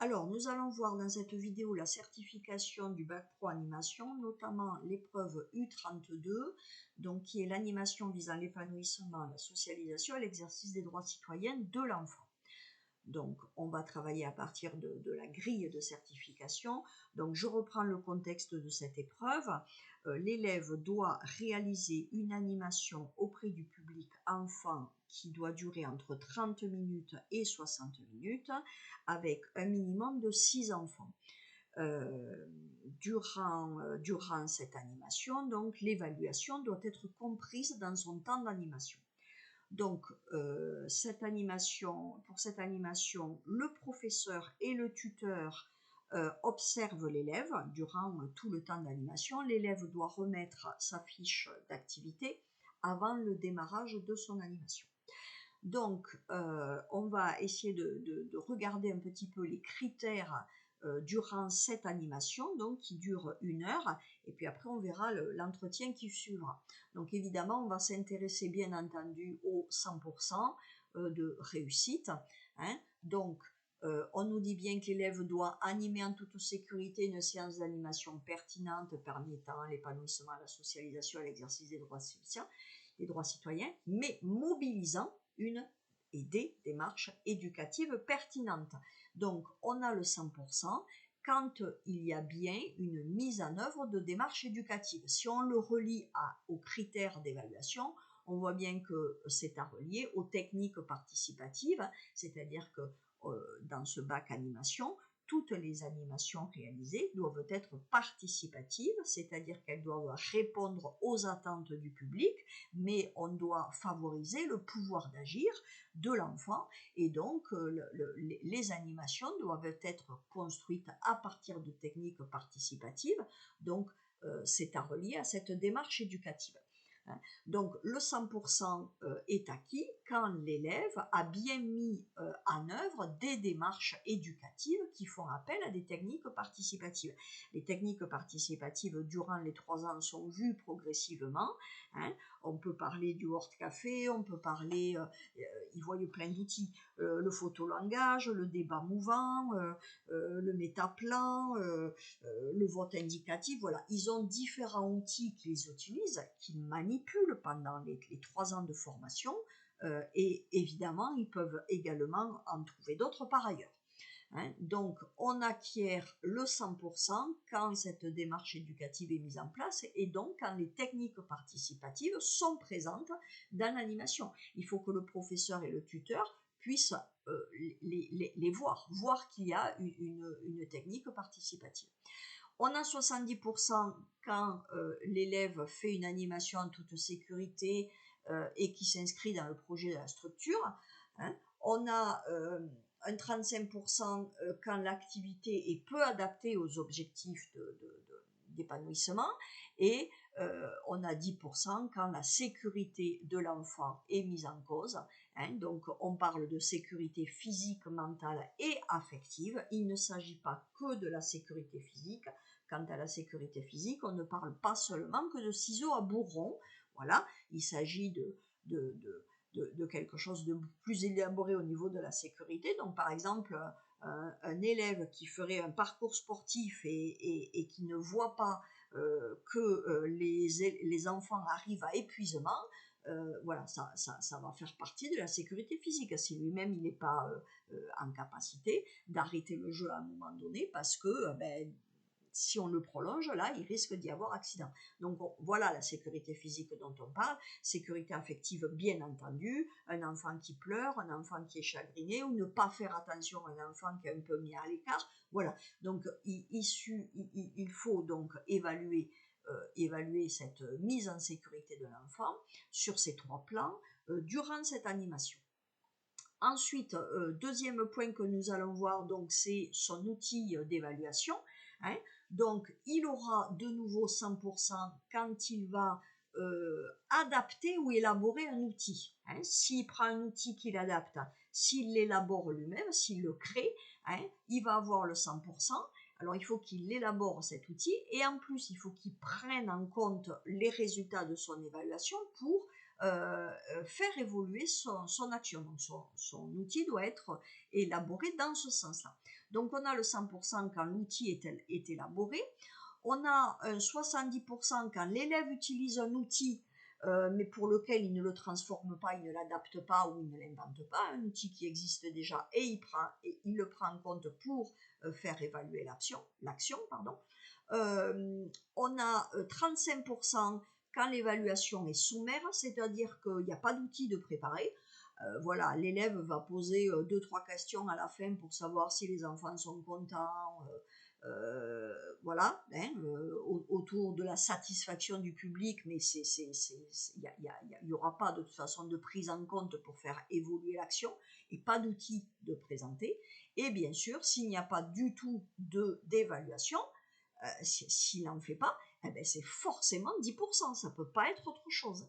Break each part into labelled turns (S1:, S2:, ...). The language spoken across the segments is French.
S1: Alors, nous allons voir dans cette vidéo la certification du Bac Pro Animation, notamment l'épreuve U32, donc qui est l'animation visant l'épanouissement, la socialisation et l'exercice des droits citoyens de l'enfant. Donc, on va travailler à partir de la grille de certification. Donc, je reprends le contexte de cette épreuve. L'élève doit réaliser une animation auprès du public enfant qui doit durer entre 30 minutes et 60 minutes, avec un minimum de 6 enfants. Durant cette animation, donc, l'évaluation doit être comprise dans son temps d'animation. Donc, pour cette animation, le professeur et le tuteur observent l'élève durant tout le temps d'animation. L'élève doit remettre sa fiche d'activité avant le démarrage de son animation. Donc, on va essayer de regarder un petit peu les critères durant cette animation, donc qui dure 1 heure, et puis après on verra l'entretien qui suivra. Donc évidemment, on va s'intéresser bien entendu aux 100% de réussite. Hein. Donc, on nous dit bien que l'élève doit animer en toute sécurité une séance d'animation pertinente permettant l'épanouissement, la socialisation et l'exercice des droits citoyens, mais mobilisant une et des démarches éducatives pertinentes. Donc, on a le 100% quand il y a bien une mise en œuvre de démarches éducatives. Si on le relie aux critères d'évaluation, on voit bien que c'est à relier aux techniques participatives, c'est-à-dire que dans ce bac animation, toutes les animations réalisées doivent être participatives, c'est-à-dire qu'elles doivent répondre aux attentes du public, mais on doit favoriser le pouvoir d'agir de l'enfant, et donc les animations doivent être construites à partir de techniques participatives, donc c'est à relier à cette démarche éducative. Donc le 100% est acquis quand l'élève a bien mis en œuvre des démarches éducatives qui font appel à des techniques participatives. Les techniques participatives durant les 3 ans sont vues progressivement. Hein. On peut parler du Word Café, on peut parler, ils voient plein d'outils, le photolangage, le débat mouvant, le métaplan, le vote indicatif, voilà, ils ont différents outils qu'ils utilisent, qu'ils manipulent pendant les 3 ans de formation, et évidemment, ils peuvent également en trouver d'autres par ailleurs. Hein. Donc, on acquiert le 100% quand cette démarche éducative est mise en place et donc quand les techniques participatives sont présentes dans l'animation. Il faut que le professeur et le tuteur puissent les voir qu'il y a une technique participative. On a 70% quand l'élève fait une animation en toute sécurité et qui s'inscrit dans le projet de la structure. Hein. On a un 35% quand l'activité est peu adaptée aux objectifs d'épanouissement, et on a 10% quand la sécurité de l'enfant est mise en cause. Hein. Donc on parle de sécurité physique, mentale et affective. Il ne s'agit pas que de la sécurité physique. Quant à la sécurité physique, on ne parle pas seulement que de ciseaux à bourron. Voilà, il s'agit de quelque chose de plus élaboré au niveau de la sécurité. Donc par exemple, un élève qui ferait un parcours sportif et qui ne voit pas que les enfants arrivent à épuisement, voilà, ça va faire partie de la sécurité physique. Si lui-même il n'est pas en capacité d'arrêter le jeu à un moment donné, parce que si on le prolonge, là, il risque d'y avoir accident. Donc voilà la sécurité physique dont on parle, sécurité affective bien entendu, un enfant qui pleure, un enfant qui est chagriné, ou ne pas faire attention à un enfant qui est un peu mis à l'écart. Voilà, donc il faut donc évaluer cette mise en sécurité de l'enfant sur ces 3 plans durant cette animation. Ensuite, deuxième point que nous allons voir, donc, c'est son outil d'évaluation. Hein. Donc, il aura de nouveau 100% quand il va adapter ou élaborer un outil. Hein. S'il prend un outil qu'il adapte, s'il l'élabore lui-même, s'il le crée, hein, il va avoir le 100%. Alors, il faut qu'il élabore cet outil et en plus, il faut qu'il prenne en compte les résultats de son évaluation pour faire évoluer son action. Donc son outil doit être élaboré dans ce sens-là. Donc on a le 100% quand l'outil est élaboré, on a 70% quand l'élève utilise un outil mais pour lequel il ne le transforme pas, il ne l'adapte pas ou il ne l'invente pas, un outil qui existe déjà et il le prend en compte pour faire évaluer l'action. On a 35% quand l'évaluation est sommaire, c'est-à-dire qu'il n'y a pas d'outil de préparé. Voilà, l'élève va poser 2-3 questions à la fin pour savoir si les enfants sont contents, voilà, hein, autour de la satisfaction du public, mais il n'y aura pas de toute façon de prise en compte pour faire évoluer l'action et pas d'outil de présenter. Et bien sûr, s'il n'y a pas du tout d'évaluation, s'il n'en fait pas, eh ben c'est forcément 10%, ça ne peut pas être autre chose.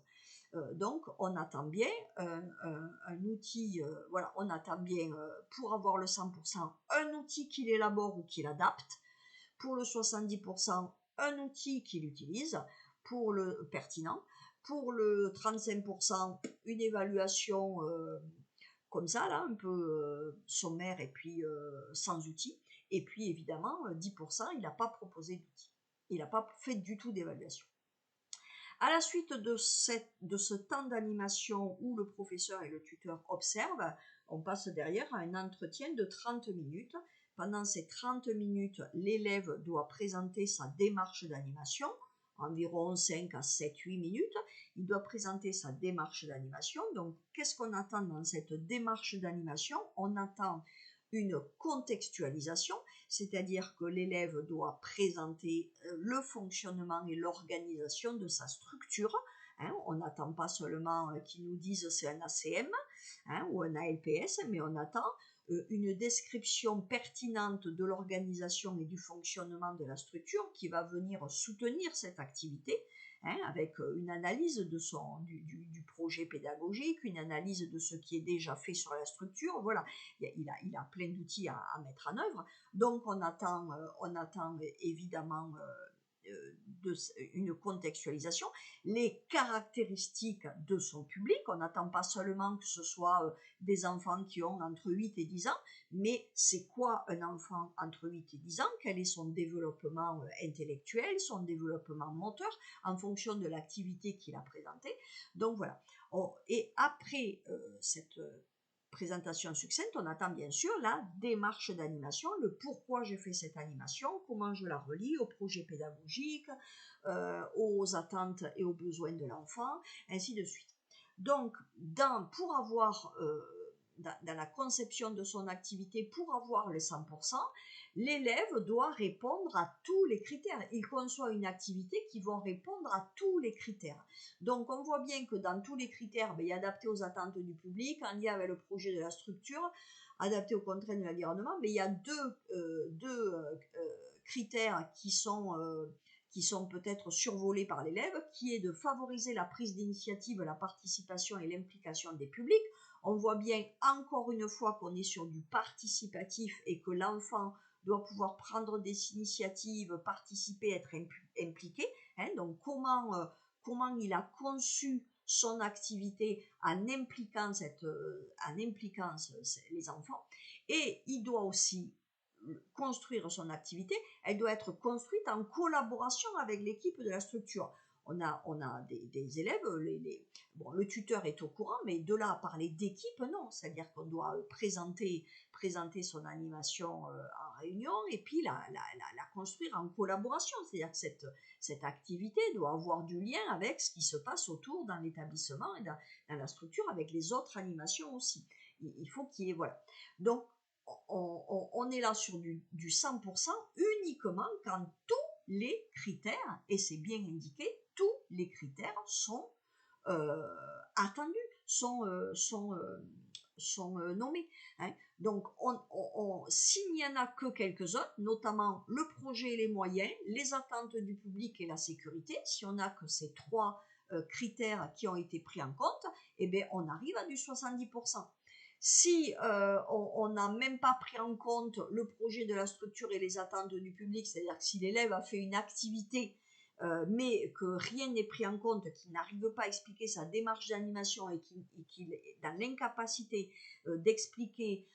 S1: Donc on attend bien un outil, voilà, on attend bien pour avoir le 100%, un outil qu'il élabore ou qu'il adapte, pour le 70%, un outil qu'il utilise, pour le pertinent, pour le 35%, une évaluation comme ça, là, un peu sommaire et puis sans outil, et puis évidemment 10%, il n'a pas proposé d'outil, il n'a pas fait du tout d'évaluation. À la suite de ce temps d'animation où le professeur et le tuteur observent, on passe derrière à un entretien de 30 minutes. Pendant ces 30 minutes, l'élève doit présenter sa démarche d'animation, environ 5 à 7, 8 minutes. Il doit présenter sa démarche d'animation. Donc, qu'est-ce qu'on attend dans cette démarche d'animation? On attend une contextualisation, c'est-à-dire que l'élève doit présenter le fonctionnement et l'organisation de sa structure. Hein, on n'attend pas seulement qu'ils nous disent c'est un ACM ou un ALPS, mais on attend une description pertinente de l'organisation et du fonctionnement de la structure qui va venir soutenir cette activité, avec une analyse du projet pédagogique, une analyse de ce qui est déjà fait sur la structure. Voilà, il a plein d'outils à mettre en œuvre. Donc on attend évidemment une contextualisation, les caractéristiques de son public. On n'attend pas seulement que ce soit des enfants qui ont entre 8 et 10 ans, mais c'est quoi un enfant entre 8 et 10 ans? Quel est son développement intellectuel, son développement moteur, en fonction de l'activité qu'il a présentée. Donc voilà. Et après cette présentation succincte, on attend bien sûr la démarche d'animation, le pourquoi j'ai fait cette animation, comment je la relie au projet pédagogique, aux attentes et aux besoins de l'enfant, ainsi de suite. Donc, pour avoir, dans la conception de son activité, pour avoir les 100%, l'élève doit répondre à tous les critères. Il conçoit une activité qui va répondre à tous les critères. Donc, on voit bien que dans tous les critères, il est adapté aux attentes du public, en lien avec le projet de la structure, adapté aux contraintes de l'environnement, mais il y a deux critères qui sont peut-être survolés par l'élève, qui est de favoriser la prise d'initiative, la participation et l'implication des publics. On voit bien encore une fois qu'on est sur du participatif et que l'enfant doit pouvoir prendre des initiatives, participer, être impliqué. Donc comment il a conçu son activité en impliquant les enfants. Et il doit aussi construire son activité, elle doit être construite en collaboration avec l'équipe de la structure. On a des élèves, le tuteur est au courant, mais de là à parler d'équipe, non. C'est-à-dire qu'on doit présenter son animation en réunion et puis la construire en collaboration. C'est-à-dire que cette activité doit avoir du lien avec ce qui se passe autour dans l'établissement et dans la structure, avec les autres animations aussi. Il faut qu'il y ait, voilà. Donc, on est là sur du 100% uniquement quand tous les critères, et c'est bien indiqué, tous les critères sont attendus, sont nommés. Donc, s'il n'y en a que quelques-uns, notamment le projet et les moyens, les attentes du public et la sécurité, si on n'a que ces trois critères qui ont été pris en compte, eh bien, on arrive à du 70%. Si on n'a même pas pris en compte le projet de la structure et les attentes du public, c'est-à-dire que si l'élève a fait une activité mais que rien n'est pris en compte, qu'il n'arrive pas à expliquer sa démarche d'animation et qu'il est dans l'incapacité d'expliquer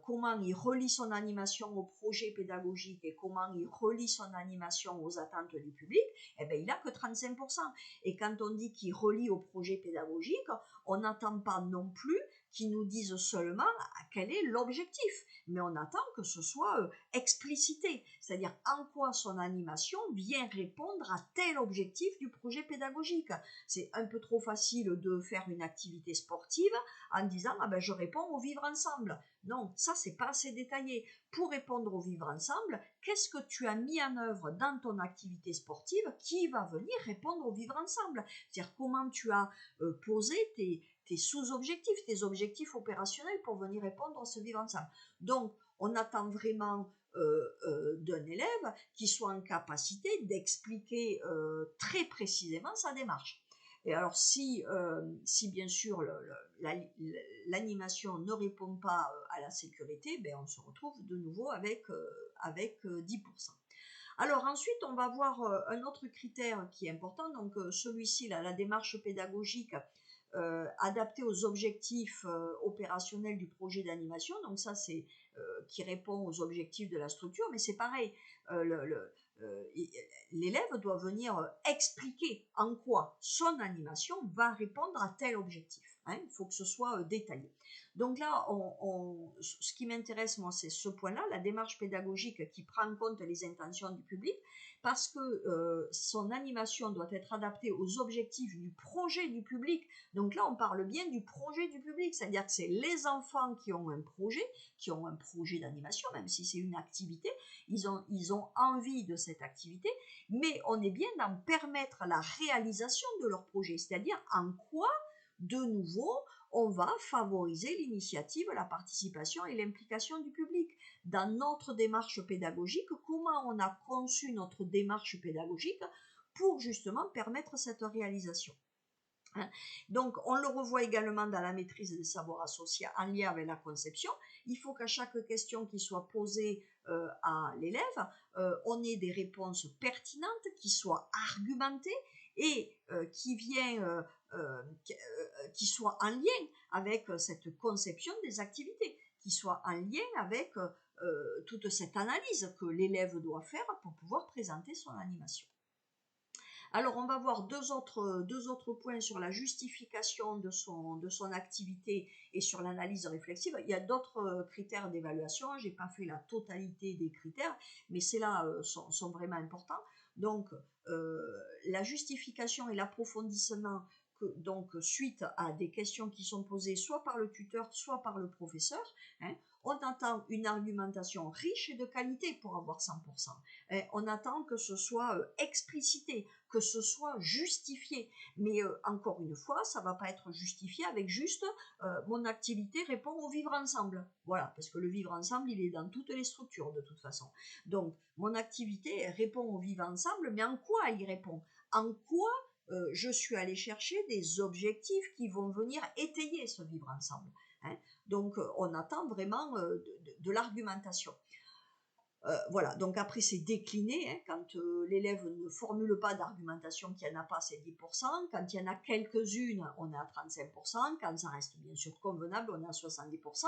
S1: comment il relie son animation au projet pédagogique et comment il relie son animation aux attentes du public, eh bien, il n'a que 35%. Et quand on dit qu'il relie au projet pédagogique, on n'attend pas non plus qu'ils nous disent seulement quel est l'objectif, mais on attend que ce soit explicité, c'est-à-dire en quoi son animation vient répondre à tel objectif du projet pédagogique. C'est un peu trop facile de faire une activité sportive en disant ah ben je réponds au vivre ensemble. Non, ça c'est pas assez détaillé. Pour répondre au vivre ensemble, qu'est-ce que tu as mis en œuvre dans ton activité sportive qui va venir répondre au vivre ensemble? C'est-à-dire comment tu as posé tes sous-objectifs, tes objectifs opérationnels pour venir répondre à ce vivre ensemble. Donc, on attend vraiment d'un élève qui soit en capacité d'expliquer très précisément sa démarche. Et alors, si bien sûr l'animation ne répond pas à la sécurité, ben, on se retrouve de nouveau avec 10%. Alors ensuite, on va voir un autre critère qui est important, donc celui-ci, la démarche pédagogique adaptée aux objectifs opérationnels du projet d'animation. Donc ça, c'est qui répond aux objectifs de la structure, mais c'est pareil, l'élève doit venir expliquer en quoi son animation va répondre à tel objectif. Il faut que ce soit détaillé. Donc là, ce qui m'intéresse, moi, c'est ce point-là, la démarche pédagogique qui prend en compte les intentions du public, parce que son animation doit être adaptée aux objectifs du projet du public. Donc là, on parle bien du projet du public, c'est-à-dire que c'est les enfants qui ont un projet d'animation, même si c'est une activité, ils ont envie de cette activité, mais on est bien d'en permettre la réalisation de leur projet, c'est-à-dire en quoi, de nouveau, on va favoriser l'initiative, la participation et l'implication du public. Dans notre démarche pédagogique, comment on a conçu notre démarche pédagogique pour justement permettre cette réalisation. Donc, on le revoit également dans la maîtrise des savoirs associés en lien avec la conception. Il faut qu'à chaque question qui soit posée à l'élève, on ait des réponses pertinentes, qui soient argumentées et qui soient en lien avec cette conception des activités, qui soient en lien avec toute cette analyse que l'élève doit faire pour pouvoir présenter son animation. Alors, on va voir deux autres points sur la justification de son activité et sur l'analyse réflexive. Il y a d'autres critères d'évaluation, je n'ai pas fait la totalité des critères, mais ceux-là sont vraiment importants. Donc, la justification et l'approfondissement donc suite à des questions qui sont posées soit par le tuteur, soit par le professeur, on attend une argumentation riche et de qualité pour avoir 100%. On attend que ce soit explicité, que ce soit justifié. Mais encore une fois, ça ne va pas être justifié avec juste mon activité répond au vivre ensemble. Voilà, parce que le vivre ensemble, il est dans toutes les structures de toute façon. Donc, mon activité répond au vivre ensemble, mais en quoi il répond? En quoi je suis allé chercher des objectifs qui vont venir étayer ce vivre ensemble. Donc, on attend vraiment de l'argumentation. Voilà, donc après c'est décliné, quand l'élève ne formule pas d'argumentation, qu'il n'y en a pas, c'est 10%, quand il y en a quelques-unes, on est à 35%, quand ça reste bien sûr convenable, on est à 70%,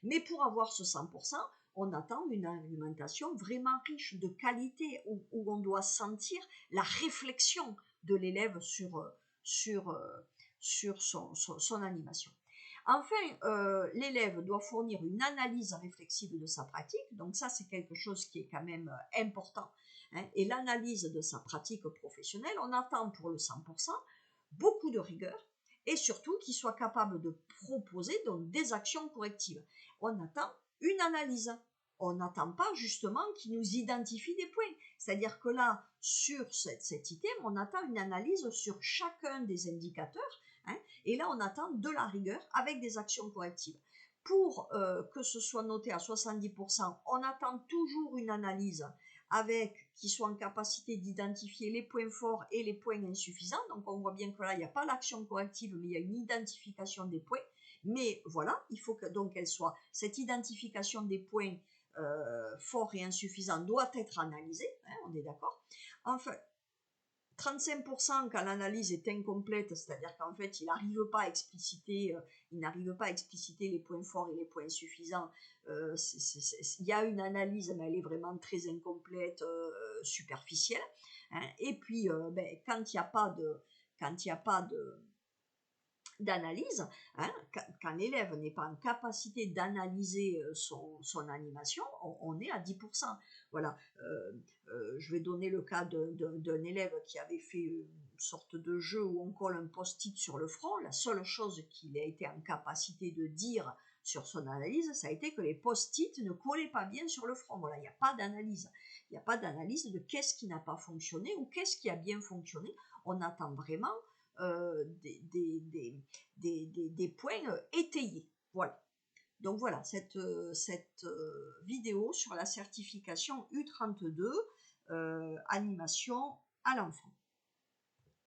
S1: mais pour avoir ce 100%, on attend une argumentation vraiment riche de qualité, où on doit sentir la réflexion de l'élève sur son animation. Enfin, l'élève doit fournir une analyse réflexive de sa pratique, donc ça c'est quelque chose qui est quand même important, et l'analyse de sa pratique professionnelle, on attend pour le 100% beaucoup de rigueur, et surtout qu'il soit capable de proposer donc des actions correctives. On attend une analyse, on n'attend pas justement qu'il nous identifie des points, c'est-à-dire que là, sur cet item, on attend une analyse sur chacun des indicateurs, et là on attend de la rigueur avec des actions correctives. Pour que ce soit noté à 70%, on attend toujours une analyse qui soit en capacité d'identifier les points forts et les points insuffisants. Donc on voit bien que là il n'y a pas l'action corrective, mais il y a une identification des points. Mais voilà, il faut que donc cette identification des points forts et insuffisants doit être analysée, on est d'accord. Enfin, 35% quand l'analyse est incomplète, c'est-à-dire qu'en fait, il n'arrive pas à expliciter, les points forts et les points suffisants. Il y a une analyse, mais elle est vraiment très incomplète, superficielle. Hein. Et puis, quand il n'y a pas d'analyse, hein, quand l'élève n'est pas en capacité d'analyser son animation, on est à 10%. Voilà. Je vais donner le cas d'un élève qui avait fait une sorte de jeu où on colle un post-it sur le front. La seule chose qu'il a été en capacité de dire sur son analyse, ça a été que les post-it ne collaient pas bien sur le front. Voilà, il n'y a pas d'analyse. Il n'y a pas d'analyse de qu'est-ce qui n'a pas fonctionné ou qu'est-ce qui a bien fonctionné. On attend vraiment des points étayés. Voilà. Donc voilà, cette vidéo sur la certification U32, animation à l'enfant.